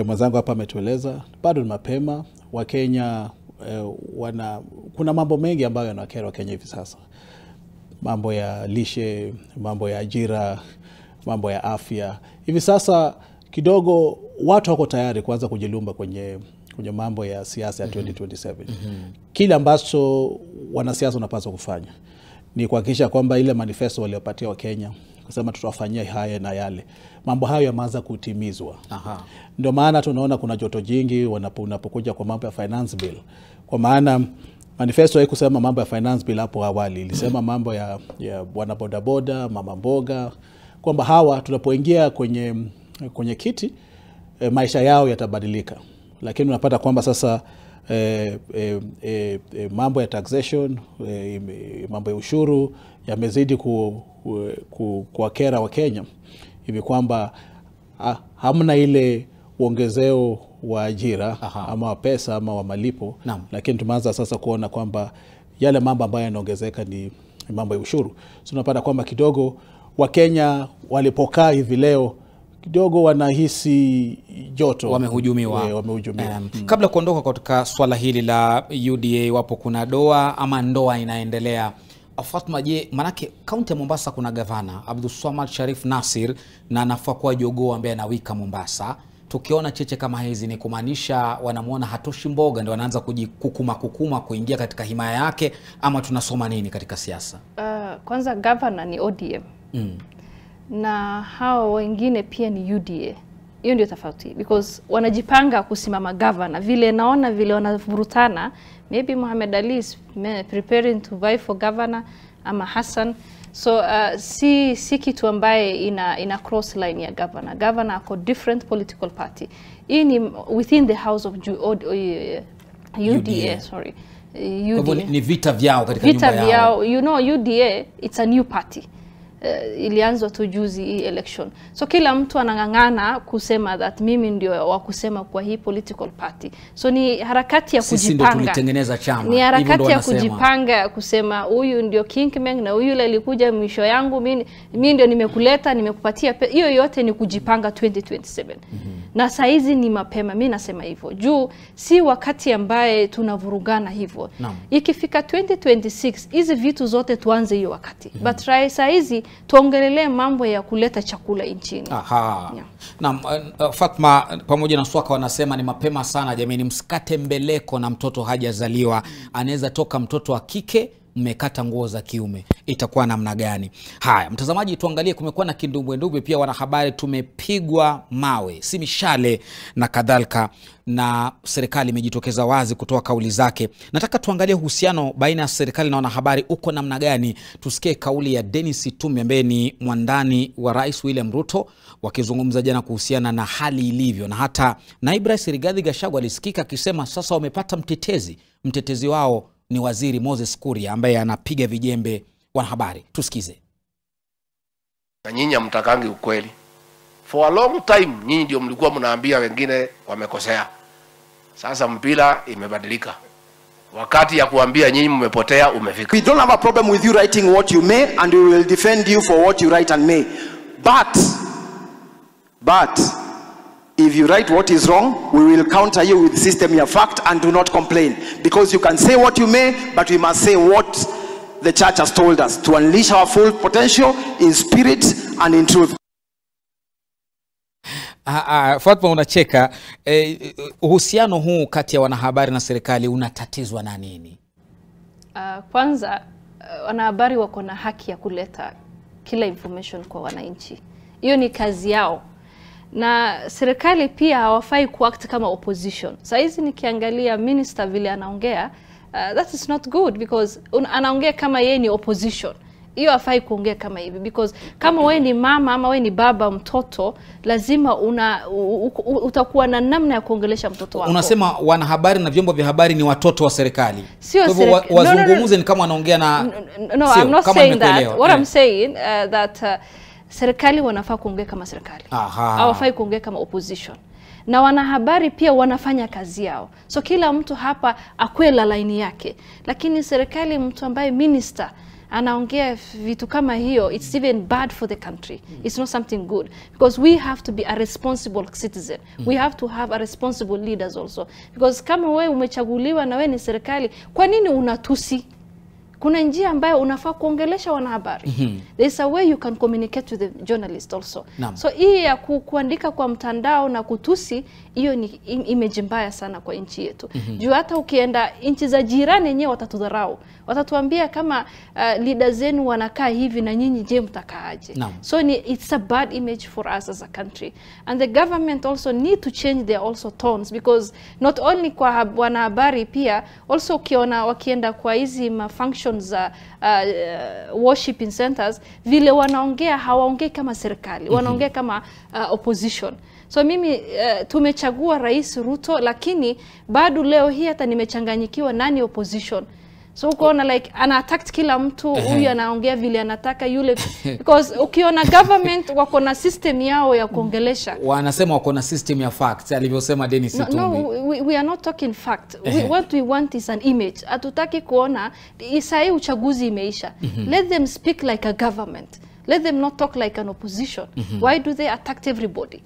mwenzangu hapa ametueleza, bado ni mapema. Wakenya kuna mambo mengi ambayo yanawakera Wakenya hivi sasa. Mambo ya lishe, mambo ya ajira, mambo ya afya. Hivi sasa kidogo watu wako tayari kuanza kujilumba kwenye mambo ya siasa ya 2027. Kile ambacho wanasiasa wanapaswa kufanya ni kuhakikisha kwamba ile manifesto waliopatia wa Kenya kusema tutawafanyia haya na yale, mambo hayo yameanza kutimizwa. Ndio maana tunaona kuna joto jingi unapokuja kwa mambo ya finance bill. Kwa maana manifesto haikusema mambo ya finance bill hapo awali, ilisema mambo ya wana bodaboda, mama mboga, kwamba hawa tunapoingia kwenye kiti maisha yao yatabadilika. Lakini unapata kwamba sasa mambo ya taxation, mambo ya ushuru yamezidi kuwakera wa Kenya, hivi kwamba hamna ile uongezeo wa ajira ama wa pesa ama wa malipo. Lakini tumeanza sasa kuona kwamba yale mambo ambayo yanaongezeka ni mambo ya ushuru. So tunapata kwamba kidogo Wakenya walipokaa hivi leo kidogo wanahisi joto, wamehujumiwa. Kabla kuondoka katika swala hili la UDA, wapo kuna doa ama ndoa inaendelea. Fatma, je, manake kaunti ya Mombasa kuna gavana Abdulswamad Sharif Nassir na anafaa kuwa jogoo ambaye anawika Mombasa. Tukiona cheche kama hizi ni kumaanisha wanamuona hatoshi mboga ndio wanaanza kukuma kuingia katika himaya yake, ama tunasoma nini katika siasa? Kwanza governor ni ODM. Na hao wengine pia ni UDA. Hiyo ndio tofauti, because wanajipanga kusimama governor. Vile naona vile wanavurutana, maybe Mohamed Ali is preparing to vie for governor ama Hassan. So si kitu ambaye ina cross line ya governor. Governor ako different political party. Hii ni within the house of UDA. Sorry. UDA. Ni vita vyao katika nyumba yao. You know, UDA, it's a new party. ilianzwa tu juzi hii election. So kila mtu anang'ang'ana kusema that mimi ndio wa kusema kwa hii political party. So ni harakati ya sisi ndio kujipanga. tulitengeneza chama. Ni harakati ya kujipanga kusema huyu ndio Kingmeng na huyu yule alikuja mwisho yangu, mimi ndio nimekuleta, nimekupatia. Hiyo yote ni kujipanga 2027. Na saizi ni mapema, mimi nasema hivyo. Juu si wakati ambaye tunavurugana hivyo. Ikifika 2026 hizi vitu zote tuanze hiyo wakati. But saizi tuongelelee mambo ya kuleta chakula nchini. Aha. Na Fatma pamoja na Swaka wanasema ni mapema sana jamani, msikate mbeleko na mtoto hajazaliwa. Anaweza toka mtoto wa kike, mmekata nguo za kiume, itakuwa namna gani? Haya mtazamaji, tuangalie. Kumekuwa na kindumbwe pia, wanahabari tumepigwa mawe, si mishale na kadhalika, na serikali imejitokeza wazi kutoa kauli zake. Nataka tuangalie uhusiano baina ya serikali na wanahabari uko namna gani. Tusikie kauli ya Dennis Itumbi ambaye ni mwandani wa Rais William Ruto, wakizungumza jana kuhusiana na hali ilivyo, na hata naibu rais Rigathi Gachagua alisikika akisema sasa wamepata mtetezi wao ni Waziri Moses Kuria ambaye anapiga vijembe wanahabari. Tusikize. Na nyinyi mtakangi ukweli. For a long time nyinyi ndio mlikuwa mnaambia wengine wamekosea. Sasa mpira imebadilika. Wakati ya kuambia nyinyi mmepotea umefika. We don't have a problem with you writing what you may, and we will defend you for what you write and may. But if you write what is wrong, we will counter you with system ya fact and do not complain. Because you can say what you may, but we must say what the church has told us, to unleash our full potential in spirit and in truth. Fatma unacheka. Uhusiano huu kati ya wanahabari na serikali unatatizwa na nini? Kwanza wanahabari wako na haki ya kuleta kila information kwa wananchi. Hiyo ni kazi yao. Na serikali pia hawafai kuact kama opposition. Saizi nikiangalia minister vile anaongea, that is not good, because anaongea kama yeye ni opposition. Hiyo hafai kuongea kama hivi, because kama wewe ni mama ama wewe ni baba mtoto, lazima utakuwa na namna ya kuongelesha mtoto wako. Unasema wanahabari na vyombo vya habari ni watoto wa serikali. Sio serikali. Wazungumuze ni kama wanaongea na No, I'm not saying that. What I'm saying that serikali wanafaa kuongea kama serikali. Hawafai kuongea kama opposition. Na wanahabari pia wanafanya kazi yao. So kila mtu hapa akwela line yake. Lakini serikali, mtu ambaye minister anaongea vitu kama hiyo, it's even bad for the country. It's not something good, because we have to be a responsible citizen. We have to have a responsible leaders also, because kama wewe umechaguliwa na wewe ni serikali, kwa nini unatusi? Kuna njia ambayo unafaa kuongelesha wanahabari. There's a way you can communicate with the journalist also. So hii ya kuandika kwa mtandao na kutusi, hiyo ni image mbaya sana kwa nchi yetu. Juu hata ukienda nchi za jirani yenyewe watatudharau. Watatuambia kama leaders zenu wanakaa hivi na nyinyi je mtakaaje. So it's a bad image for us as a country. And the government also need to change their also tones, because not only kwa wanahabari pia, also ukiona wakienda kwa hizi function za worshiping centers, vile wanaongea hawaongei kama serikali, wanaongea kama opposition. So mimi tumechagua Rais Ruto, lakini bado leo hii hata nimechanganyikiwa nani opposition. So ukoona like ana-attack kila mtu, huyu anaongea vile anataka yule, because ukiona government wako na system yao ya kuongelesha. Wanasema wako na system ya facts, alivyosema Dennis Itumbi. No, we are not talking fact. What we want is an image. Hatutaki kuona isai uchaguzi imeisha. Let them speak like a government. Let them not talk like an opposition. Why do they attack everybody?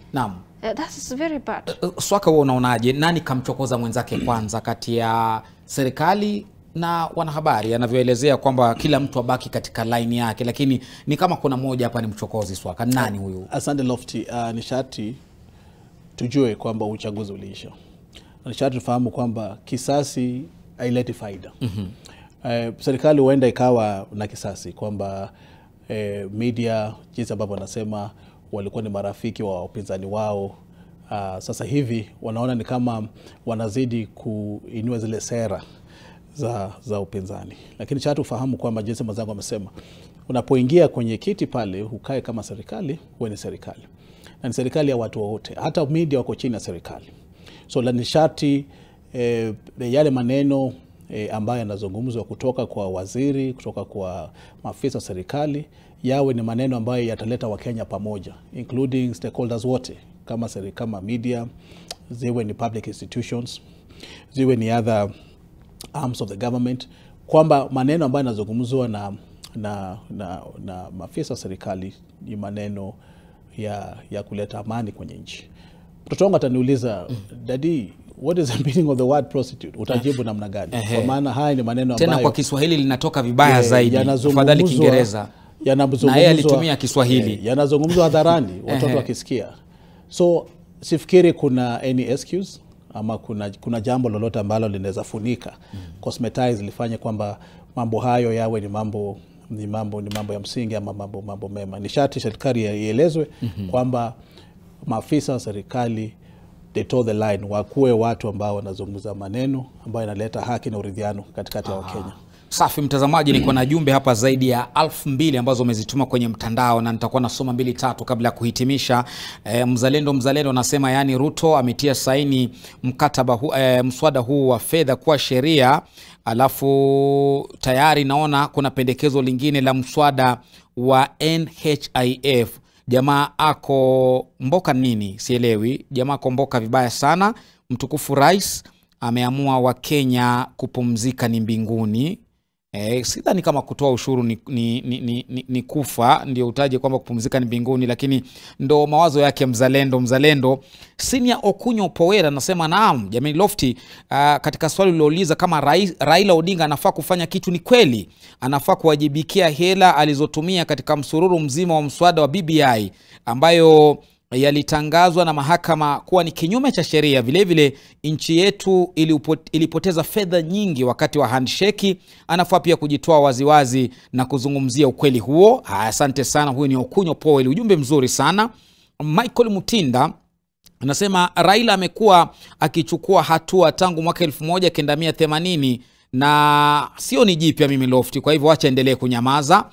That is very bad. Swaka, wewe unaonaje, nani kamchokoza mwenzake kwanza kati ya serikali na wanahabari? Anavyoelezea kwamba kila mtu abaki katika line yake, lakini ni kama kuna mmoja hapa ni mchokozi. Swaka, nani huyu? Asante Lofty. Nishati tujue kwamba uchaguzi uliisha. Nishati tufahamu kwamba kisasi haileti faida. Serikali huenda ikawa na kisasi kwamba media jinsi ambavyo wanasema walikuwa ni marafiki wa upinzani wao. Sasa hivi wanaona ni kama wanazidi kuinua zile sera za upinzani. Lakini cha tufahamu kwamba jinsi mwenzangu amesema, unapoingia kwenye kiti pale ukae kama serikali, wewe ni serikali. Na ni serikali ya watu wote, hata media wako chini ya serikali. So la nishati yale maneno ambayo yanazungumzwa kutoka kwa waziri, kutoka kwa maafisa wa serikali, yawe ni maneno ambayo yataleta Wakenya pamoja, including stakeholders wote, kama media, ziwe ni public institutions, ziwe ni other arms of the government, kwamba maneno ambayo yanazungumzwa na maafisa wa serikali ni maneno ya kuleta amani kwenye nchi. Mtoto wangu ataniuliza, Daddy, what is the meaning of the word prostitute? Utajibu namna gani? Kwa maana haya ni maneno ambayo tena kwa Kiswahili linatoka vibaya zaidi. Tafadhali Kiingereza. Na yeye alitumia Kiswahili. Yanazungumzwa hadharani, watoto wakisikia. So sifikiri kuna any excuse ama kuna jambo lolote ambalo linaweza funika cosmetize lifanye kwamba mambo hayo yawe ni mambo ya msingi ama mambo mema. Ni sharti serikali ielezwe kwamba maafisa wa serikali they toe the line, wakuwe watu ambao wanazungumza maneno ambayo yanaleta haki na uridhiano katikati ya Wakenya. Safi mtazamaji, niko na jumbe hapa zaidi ya 2000 ambazo umezituma kwenye mtandao na nitakuwa nasoma 2-3 kabla ya kuhitimisha. Mzalendo anasema yani Ruto ametia saini mkataba mswada huu wa fedha kwa sheria, alafu tayari naona kuna pendekezo lingine la mswada wa NHIF. Jamaa ako mboka nini? Sielewi. Jamaa ako mboka vibaya sana. Mtukufu Rais ameamua Wakenya kupumzika ni mbinguni. Sidhani kama kutoa ushuru ni kufa, ndio utaje kwamba kupumzika ni mbinguni, lakini ndo mawazo yake mzalendo. Senior Okunyo Powera anasema naam, Jamii Lofty, katika swali uliouliza kama Raila Odinga anafaa kufanya kitu, ni kweli. Anafaa kuwajibikia hela alizotumia katika msururu mzima wa mswada wa BBI ambayo yalitangazwa na mahakama kuwa ni kinyume cha sheria. Vile vile nchi yetu ilipoteza fedha nyingi wakati wa handshake. Anafaa pia kujitoa waziwazi na kuzungumzia ukweli huo. Asante sana. Huyu ni Okunyo Powell, ujumbe mzuri sana. Michael Mutinda anasema Raila amekuwa akichukua hatua tangu mwaka 1980 na sio ni jipya mimi Lofty, kwa hivyo acha endelee kunyamaza.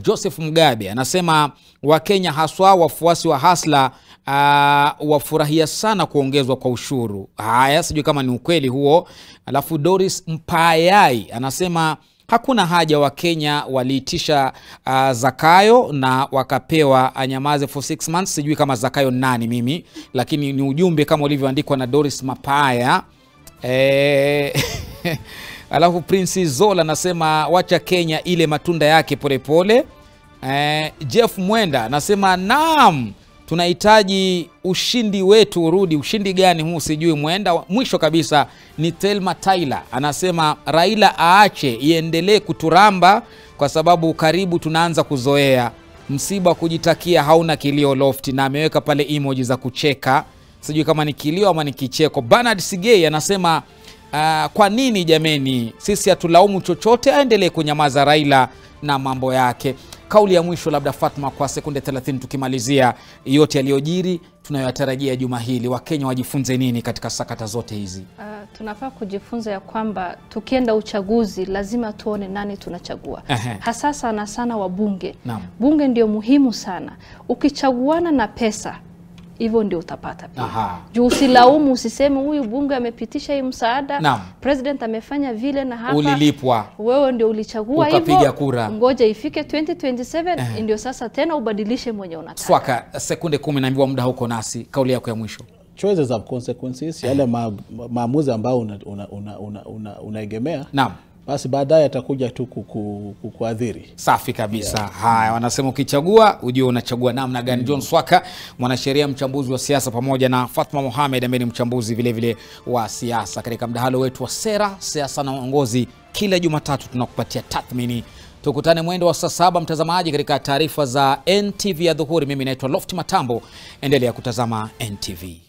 Joseph Mugabe anasema Wakenya haswa wafuasi wa Hasla wafurahia sana kuongezwa kwa ushuru. Haya, sijui kama ni ukweli huo. Alafu Doris Mpayai anasema hakuna haja, Wakenya waliitisha Zakayo na wakapewa anyamaze for 6 months. Sijui kama Zakayo nani mimi, lakini ni ujumbe kama ulivyoandikwa na Doris Mpaya. Alafu Prince Zola anasema wacha Kenya ile matunda yake polepole. Jeff Mwenda anasema naam, tunahitaji ushindi wetu urudi. Ushindi gani huu sijui Mwenda. Mwisho kabisa ni Thelma Tyler anasema Raila aache iendelee kuturamba kwa sababu karibu tunaanza kuzoea. Msiba kujitakia hauna kilio Lofty, na ameweka pale emoji za kucheka. Sijui kama ni kilio ama ni kicheko. Bernard Sigei anasema kwa nini jameni, sisi hatulaumu chochote, aendelee kunyamaza Raila na mambo yake. Kauli ya mwisho labda Fatma kwa sekunde 30 tukimalizia yote yaliyojiri tunayotarajia juma hili. Wakenya wajifunze nini katika sakata zote hizi? Tunafaa kujifunza ya kwamba tukienda uchaguzi lazima tuone nani tunachagua. Hasa sana wabunge. Bunge ndio muhimu sana. Ukichaguana na pesa, hivyo ndio utapata pia. Juu usilaumu, usiseme huyu bunge amepitisha hii msaada, president amefanya vile na hapa. Ulilipwa. Wewe ndio ulichagua hivyo. Ukapiga kura. Ngoja ifike 2027 ndio sasa tena ubadilishe mwenye unataka. Swaka sekunde 10 naambiwa muda huko nasi. Kauli yako ya mwisho. Choices of consequences, yale maamuzi ambao unaegemea. Naam. Basi baadaye atakuja tu kuadhiri. Safi kabisa. Haya, wanasema ukichagua ujue unachagua namna gani. John Swaka, mwanasheria mchambuzi wa siasa, pamoja na Fatma Mohamed ambaye ni mchambuzi vile vile wa siasa, katika mdahalo wetu wa sera, siasa na uongozi. Kila Jumatatu tunakupatia tathmini. Tukutane mwendo wa saa 7 mtazamaji katika taarifa za NTV ya dhuhuri. Mimi naitwa Lofty Matambo. Endelea kutazama NTV.